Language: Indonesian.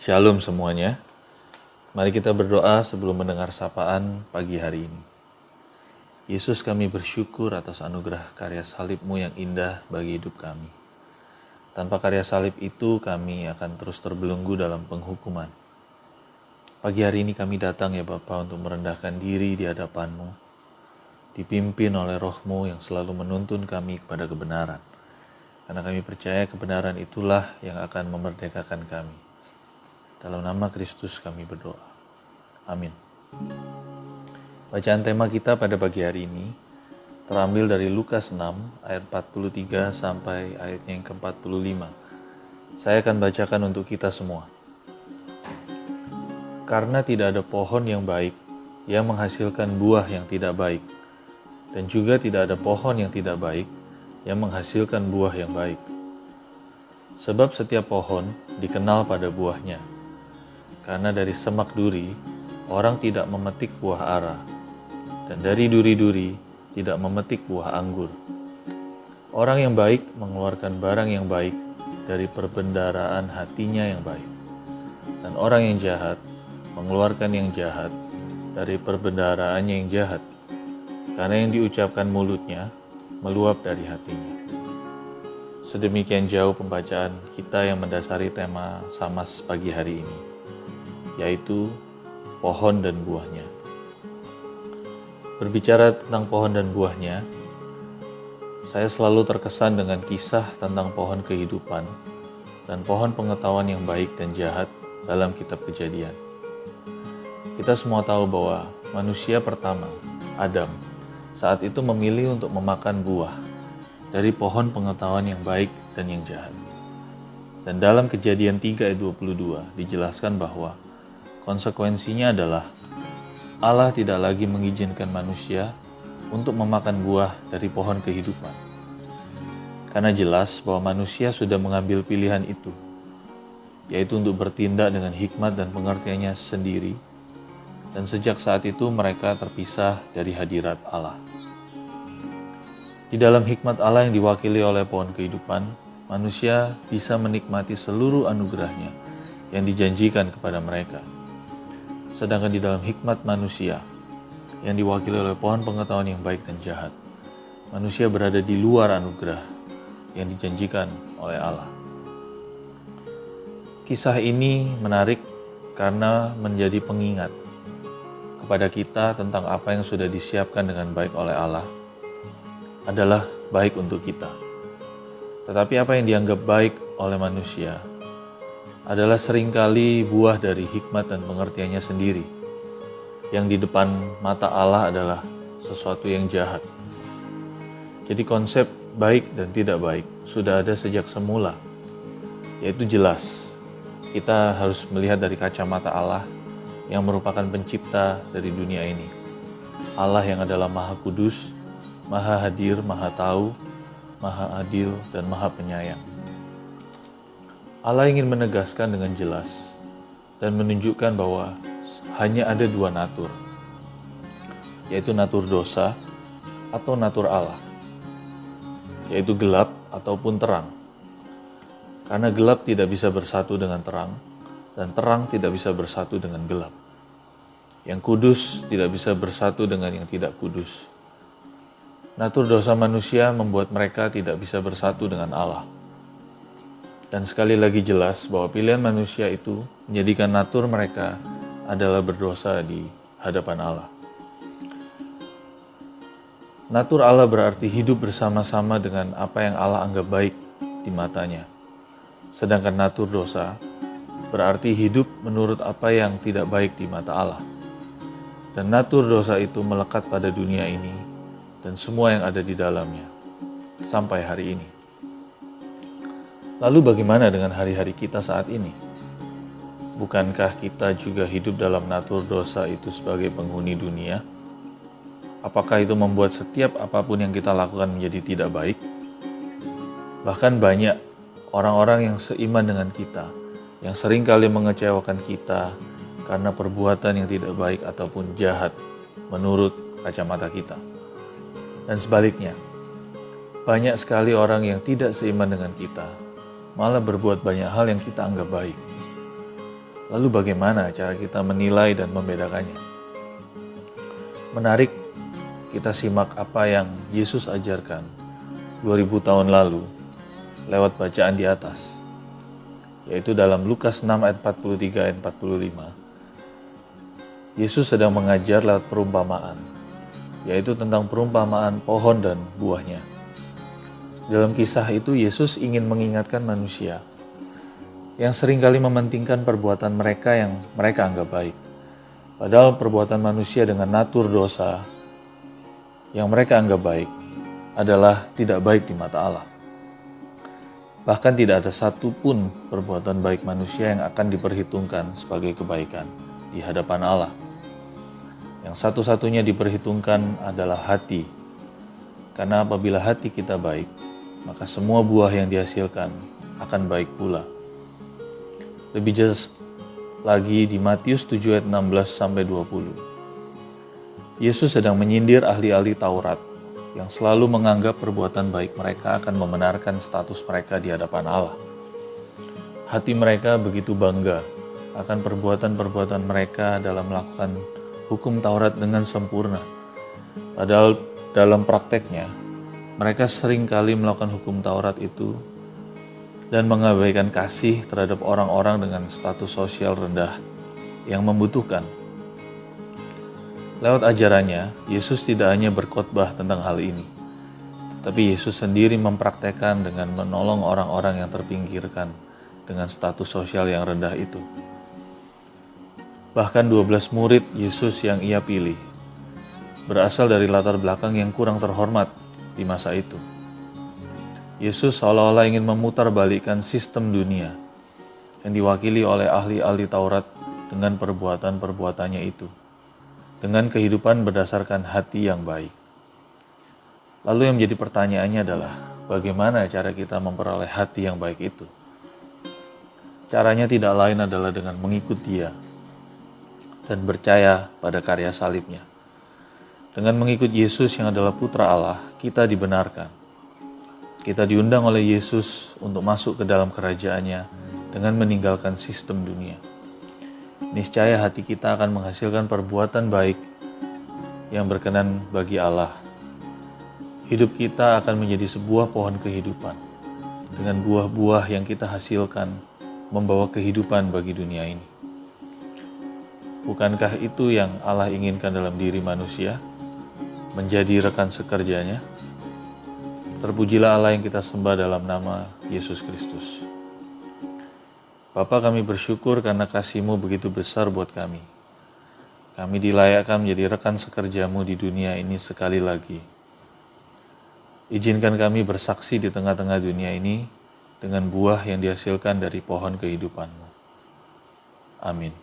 Shalom semuanya. Mari kita berdoa sebelum mendengar sapaan pagi hari ini. Yesus, kami bersyukur atas anugerah karya salib-Mu yang indah bagi hidup kami. Tanpa karya salib itu kami akan terus terbelenggu dalam penghukuman. Pagi hari ini kami datang ya Bapa untuk merendahkan diri di hadapan-Mu, dipimpin oleh Roh-Mu yang selalu menuntun kami kepada kebenaran. Karena kami percaya kebenaran itulah yang akan memerdekakan kami. Dalam nama Kristus kami berdoa. Amin. Bacaan tema kita pada pagi hari ini terambil dari Lukas 6 ayat 43 sampai ayatnya yang ke-45. Saya akan bacakan untuk kita semua. Karena tidak ada pohon yang baik yang menghasilkan buah yang tidak baik, dan juga tidak ada pohon yang tidak baik yang menghasilkan buah yang baik. Sebab setiap pohon dikenal pada buahnya. Karena dari semak duri, orang tidak memetik buah ara, dan dari duri-duri tidak memetik buah anggur. Orang yang baik mengeluarkan barang yang baik dari perbendaharaan hatinya yang baik, dan orang yang jahat mengeluarkan yang jahat dari perbendaharaannya yang jahat, karena yang diucapkan mulutnya meluap dari hatinya. Sedemikian jauh pembacaan kita yang mendasari tema Samas pagi hari ini, yaitu pohon dan buahnya. Berbicara tentang pohon dan buahnya, saya selalu terkesan dengan kisah tentang pohon kehidupan dan pohon pengetahuan yang baik dan jahat dalam kitab Kejadian. Kita semua tahu bahwa manusia pertama, Adam, saat itu memilih untuk memakan buah dari pohon pengetahuan yang baik dan yang jahat. Dan dalam Kejadian 3 ayat 22 dijelaskan bahwa konsekuensinya adalah Allah tidak lagi mengizinkan manusia untuk memakan buah dari pohon kehidupan. Karena jelas bahwa manusia sudah mengambil pilihan itu, yaitu untuk bertindak dengan hikmat dan pengertiannya sendiri, dan sejak saat itu mereka terpisah dari hadirat Allah. Di dalam hikmat Allah yang diwakili oleh pohon kehidupan, manusia bisa menikmati seluruh anugerahnya yang dijanjikan kepada mereka. Sedangkan di dalam hikmat manusia yang diwakili oleh pohon pengetahuan yang baik dan jahat, manusia berada di luar anugerah yang dijanjikan oleh Allah. Kisah ini menarik karena menjadi pengingat kepada kita tentang apa yang sudah disiapkan dengan baik oleh Allah adalah baik untuk kita. Tetapi apa yang dianggap baik oleh manusia adalah seringkali buah dari hikmat dan pengertiannya sendiri, yang di depan mata Allah adalah sesuatu yang jahat. Jadi konsep baik dan tidak baik sudah ada sejak semula, yaitu jelas. Kita harus melihat dari kacamata Allah yang merupakan pencipta dari dunia ini. Allah yang adalah Maha Kudus, Maha Hadir, Maha Tahu, Maha Adil, dan Maha Penyayang. Allah ingin menegaskan dengan jelas dan menunjukkan bahwa hanya ada dua natur, yaitu natur dosa atau natur Allah, yaitu gelap ataupun terang. Karena gelap tidak bisa bersatu dengan terang, dan terang tidak bisa bersatu dengan gelap. Yang kudus tidak bisa bersatu dengan yang tidak kudus. Natur dosa manusia membuat mereka tidak bisa bersatu dengan Allah. Dan sekali lagi jelas bahwa pilihan manusia itu menjadikan natur mereka adalah berdosa di hadapan Allah. Natur Allah berarti hidup bersama-sama dengan apa yang Allah anggap baik di matanya. Sedangkan natur dosa berarti hidup menurut apa yang tidak baik di mata Allah. Dan natur dosa itu melekat pada dunia ini dan semua yang ada di dalamnya sampai hari ini. Lalu bagaimana dengan hari-hari kita saat ini? Bukankah kita juga hidup dalam natur dosa itu sebagai penghuni dunia? Apakah itu membuat setiap apapun yang kita lakukan menjadi tidak baik? Bahkan banyak orang-orang yang seiman dengan kita, yang seringkali mengecewakan kita karena perbuatan yang tidak baik ataupun jahat menurut kacamata kita. Dan sebaliknya, banyak sekali orang yang tidak seiman dengan kita, malah berbuat banyak hal yang kita anggap baik. Lalu bagaimana cara kita menilai dan membedakannya? Menarik kita simak apa yang Yesus ajarkan 2000 tahun lalu lewat bacaan di atas, yaitu dalam Lukas 6 ayat 43 ayat 45. Yesus sedang mengajar lewat perumpamaan, yaitu tentang perumpamaan pohon dan buahnya. Dalam kisah itu Yesus ingin mengingatkan manusia yang seringkali mementingkan perbuatan mereka yang mereka anggap baik. Padahal perbuatan manusia dengan natur dosa yang mereka anggap baik adalah tidak baik di mata Allah. Bahkan tidak ada satupun perbuatan baik manusia yang akan diperhitungkan sebagai kebaikan di hadapan Allah. Yang satu-satunya diperhitungkan adalah hati. Karena apabila hati kita baik, maka semua buah yang dihasilkan akan baik pula. Lebih jelas lagi di Matius 7 ayat 16-20. Yesus sedang menyindir ahli-ahli Taurat yang selalu menganggap perbuatan baik mereka akan membenarkan status mereka di hadapan Allah. Hati mereka begitu bangga akan perbuatan-perbuatan mereka dalam melakukan hukum Taurat dengan sempurna. Padahal dalam prakteknya, mereka seringkali melakukan hukum Taurat itu dan mengabaikan kasih terhadap orang-orang dengan status sosial rendah yang membutuhkan. Lewat ajarannya, Yesus tidak hanya berkhotbah tentang hal ini, tetapi Yesus sendiri mempraktekkan dengan menolong orang-orang yang terpinggirkan dengan status sosial yang rendah itu. Bahkan 12 murid Yesus yang ia pilih berasal dari latar belakang yang kurang terhormat di masa itu. Yesus seolah-olah ingin memutarbalikkan sistem dunia yang diwakili oleh ahli-ahli Taurat dengan perbuatan-perbuatannya itu, dengan kehidupan berdasarkan hati yang baik. Lalu yang menjadi pertanyaannya adalah, bagaimana cara kita memperoleh hati yang baik itu? Caranya tidak lain adalah dengan mengikut Dia dan percaya pada karya salibnya. Dengan mengikut Yesus yang adalah Putra Allah, kita dibenarkan. Kita diundang oleh Yesus untuk masuk ke dalam kerajaannya dengan meninggalkan sistem dunia. Niscaya hati kita akan menghasilkan perbuatan baik yang berkenan bagi Allah. Hidup kita akan menjadi sebuah pohon kehidupan. Dengan buah-buah yang kita hasilkan membawa kehidupan bagi dunia ini. Bukankah itu yang Allah inginkan dalam diri manusia? Menjadi rekan sekerjanya? Terpujilah Allah yang kita sembah dalam nama Yesus Kristus. Bapa, kami bersyukur karena kasih-Mu begitu besar buat kami. Kami dilayakkan menjadi rekan sekerja-Mu di dunia ini sekali lagi. Izinkan kami bersaksi di tengah-tengah dunia ini dengan buah yang dihasilkan dari pohon kehidupan-Mu. Amin.